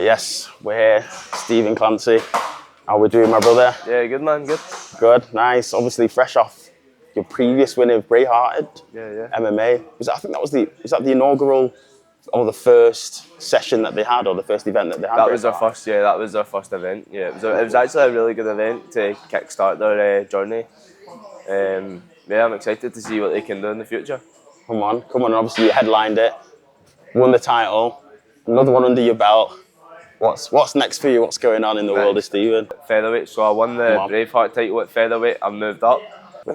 Yes, we're here, Steve and Clancy. How we doing, my brother? Yeah, good man, good. Good, nice. Obviously fresh off your previous win of Bray-Hearted. Yeah. MMA. I think that was the inaugural or the first session that they had, or the first event that they had? That was our first, that was our first event. Yeah, it was actually a really good event to kickstart their journey. I'm excited to see what they can do in the future. Come on. Obviously you headlined it, won the title, another one under your belt. What's next for you? What's going on in the world of Stephen? Featherweight, so I won the Braveheart title at featherweight. I've moved up.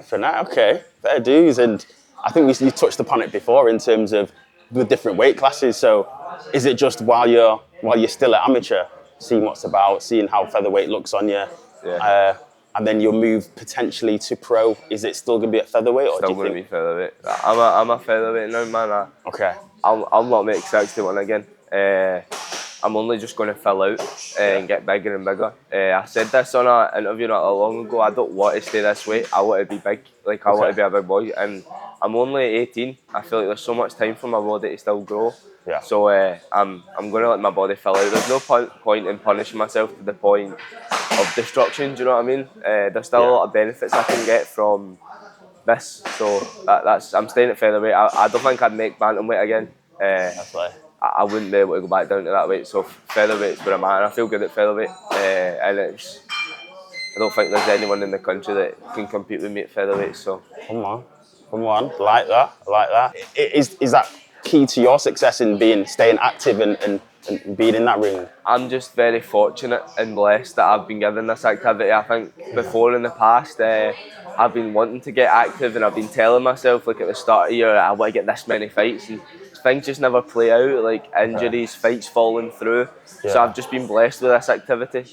For now, okay, fair dues. And I think you touched upon it before in terms of the different weight classes. So is it just while you're still at amateur, seeing what's about, seeing how featherweight looks on you, and then you'll move potentially to pro? Is it still going to be at featherweight? Or still going to be featherweight. I'm a featherweight now, man. Okay. I'll not make 61 again. I'm only just going to fill out and get bigger and bigger. I said this on an interview not that long ago. I don't want to stay this weight. I want to be big. Like, I want to be a big boy. And I'm only 18. I feel like there's so much time for my body to still grow. Yeah. So I'm going to let my body fill out. There's no point in punishing myself to the point of destruction. Do you know what I mean? There's still a lot of benefits I can get from this. So I'm staying at featherweight. I don't think I'd make bantamweight again. I wouldn't be able to go back down to that weight, so featherweight's where I'm at, and I feel good at featherweight. And I don't think there's anyone in the country that can compete with me at featherweight. So come on, like that. Is that key to your success in staying active and being in that ring? I'm just very fortunate and blessed that I've been given this activity. I think before in the past, I've been wanting to get active, and I've been telling myself, like, at the start of the year, I want to get this many fights, and things just never play out, like injuries, fights falling through. So I've just been blessed with this activity.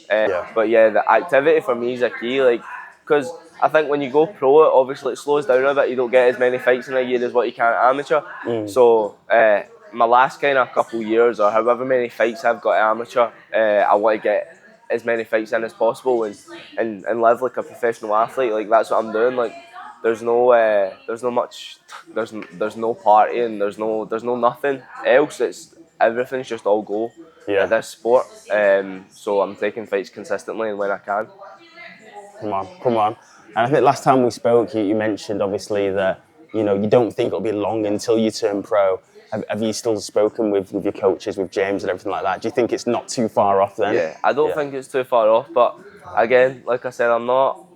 But yeah, the activity for me is a key, like, because I think when you go pro, obviously it slows down a bit. You don't get as many fights in a year as what you can at amateur. So my last kind of couple years, or however many fights I've got at amateur, I want to get as many fights in as possible and live like a professional athlete. Like, that's what I'm doing. Like, there's no partying, there's no nothing else. Everything's just all go at this sport. So I'm taking fights consistently and when I can. Come on. And I think last time we spoke, you mentioned obviously that you don't think it'll be long until you turn pro. Have you still spoken with your coaches, with James and everything like that? Do you think it's not too far off then? Yeah, I don't think it's too far off. But again, like I said, I'm not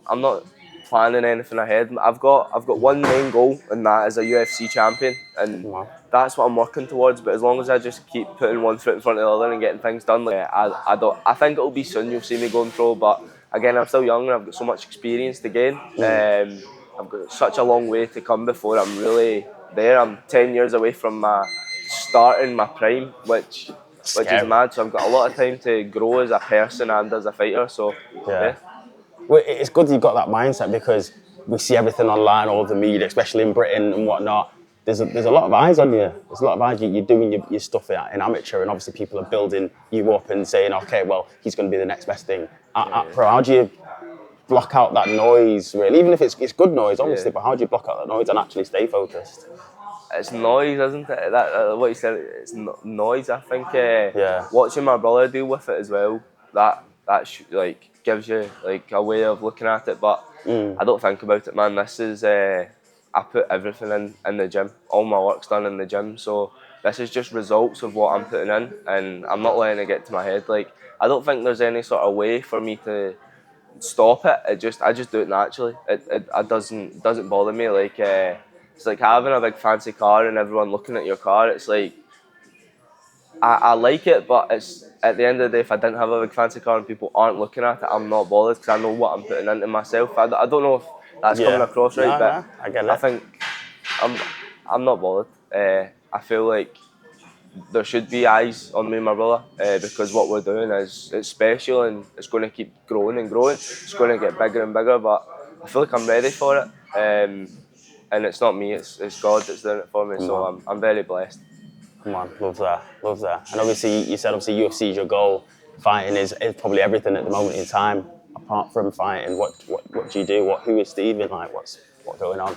planning anything ahead. I've got one main goal, and that is a UFC champion, and that's what I'm working towards. But as long as I just keep putting one foot in front of the other and getting things done, like, I think it'll be soon. You'll see me going pro, but again, I'm still young and I've got so much experience to gain. I've got such a long way to come before I'm really there. I'm 10 years away from starting my prime, which is mad. So I've got a lot of time to grow as a person and as a fighter. So yeah. Well, it's good that you've got that mindset, because we see everything online, all of the media, especially in Britain and whatnot. There's a lot of eyes on you. There's a lot of eyes. You're doing your stuff in amateur, and obviously people are building you up and saying, okay, well, he's going to be the next best thing. At pro, how do you block out that noise, really? Even if it's good noise, obviously, but how do you block out that noise and actually stay focused? It's noise, isn't it? What you said, it's noise. I think watching my brother deal with it as well, that like gives you like a way of looking at it. But I don't think about it, man. This is I put everything in the gym. All my work's done in the gym. So this is just results of what I'm putting in, and I'm not letting it get to my head. Like, I don't think there's any sort of way for me to stop it. I just do it naturally. It doesn't bother me. Like, it's like having a big fancy car and everyone looking at your car. It's like, I like it, but it's at the end of the day, if I didn't have a big fancy car and people aren't looking at it, I'm not bothered, because I know what I'm putting into myself. I don't know if that's coming across right, but I get it. I think I'm not bothered. I feel like there should be eyes on me and my brother, because what we're doing it's special, and it's going to keep growing and growing. It's going to get bigger and bigger, but I feel like I'm ready for it. And it's not me, it's God that's doing it for me. So I'm very blessed. Come on, love that. And obviously, you said UFC is your goal. Fighting is probably everything at the moment in time. Apart from fighting, what do you do? Who is Stephen? Like, what's going on?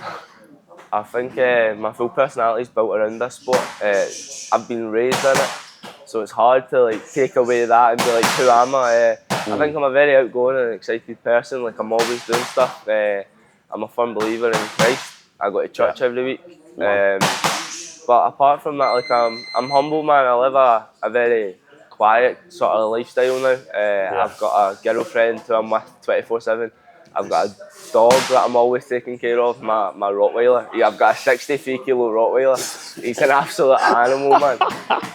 I think my full personality is built around this sport. I've been raised in it. So it's hard to like take away that and be like, who am I? I think I'm a very outgoing and excited person. Like I'm always doing stuff. I'm a firm believer in Christ. I go to church every week. But apart from that, like I'm humble, man. I live a very quiet sort of lifestyle now. I've got a girlfriend who I'm with 24/7. I've got a dog that I'm always taking care of, my Rottweiler. I've got a 63-kilo Rottweiler. He's an absolute animal, man.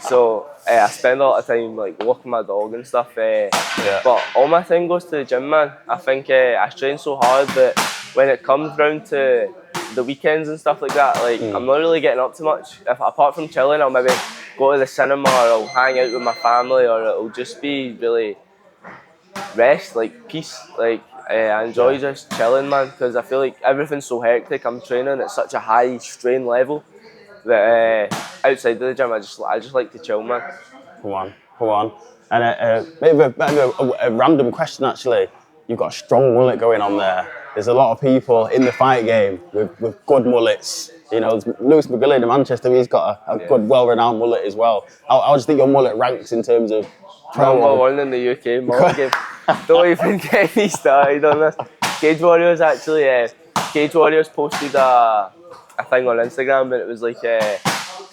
So I spend a lot of time like walking my dog and stuff. But all my time goes to the gym, man. I think I train so hard that when it comes round to the weekends and stuff like that, like I'm not really getting up too much. Apart from chilling, I'll maybe go to the cinema or I'll hang out with my family, or it'll just be really rest, like peace. Like I enjoy just chilling, man, because I feel like everything's so hectic. I'm training at such a high strain level that outside of the gym, I just like to chill, man. Come on. And maybe a random question actually. You've got a strong mullet going on there. There's a lot of people in the fight game with good mullets. You know, Lewis McGuillen in Manchester, he's got a good, well-renowned mullet as well. How do you think your mullet ranks in terms of #1 in the UK mullet game? Don't even get me started on this. Cage Warriors actually, Cage Warriors posted a thing on Instagram, and it was like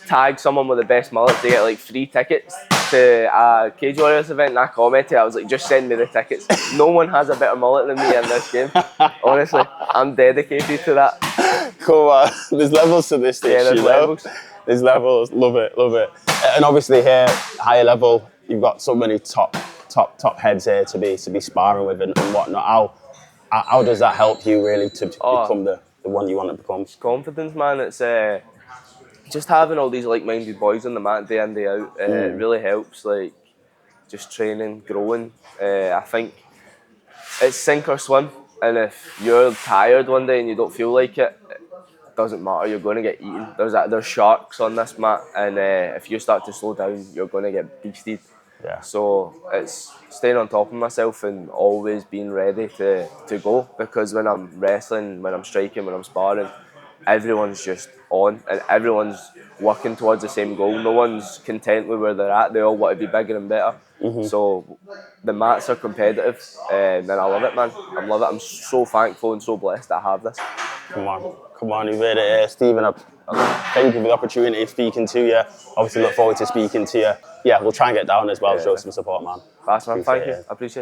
tag someone with the best mullet to get like free tickets to a Cage Warriors event, and I commented, I was like, just send me the tickets. No one has a better mullet than me in this game. Honestly, I'm dedicated to that. Cool. There's levels to this dish, there's levels. There's levels. Love it. And obviously here, higher level, you've got so many top heads here to be sparring with and whatnot. How does that help you really to become the one you want to become? It's confidence, man. It's just having all these like-minded boys on the mat day in, day out. It really helps, like, just training, growing. I think it's sink or swim, and if you're tired one day and you don't feel like it, it doesn't matter, you're going to get eaten. There's sharks on this mat, and if you start to slow down, you're going to get beasted. Yeah. So it's staying on top of myself and always being ready to go, because when I'm wrestling, when I'm striking, when I'm sparring, everyone's just on and everyone's working towards the same goal. No one's content with where they're at. They all want to be bigger and better. So the mats are competitive, and I love it, man. I love it. I'm so thankful and so blessed that I have this. Come on, you made it here, Stephen. Thank you for the opportunity of speaking to you. Obviously look forward to speaking to you. Yeah, we'll try and get down as well, show some support, man. Thank you. I appreciate it.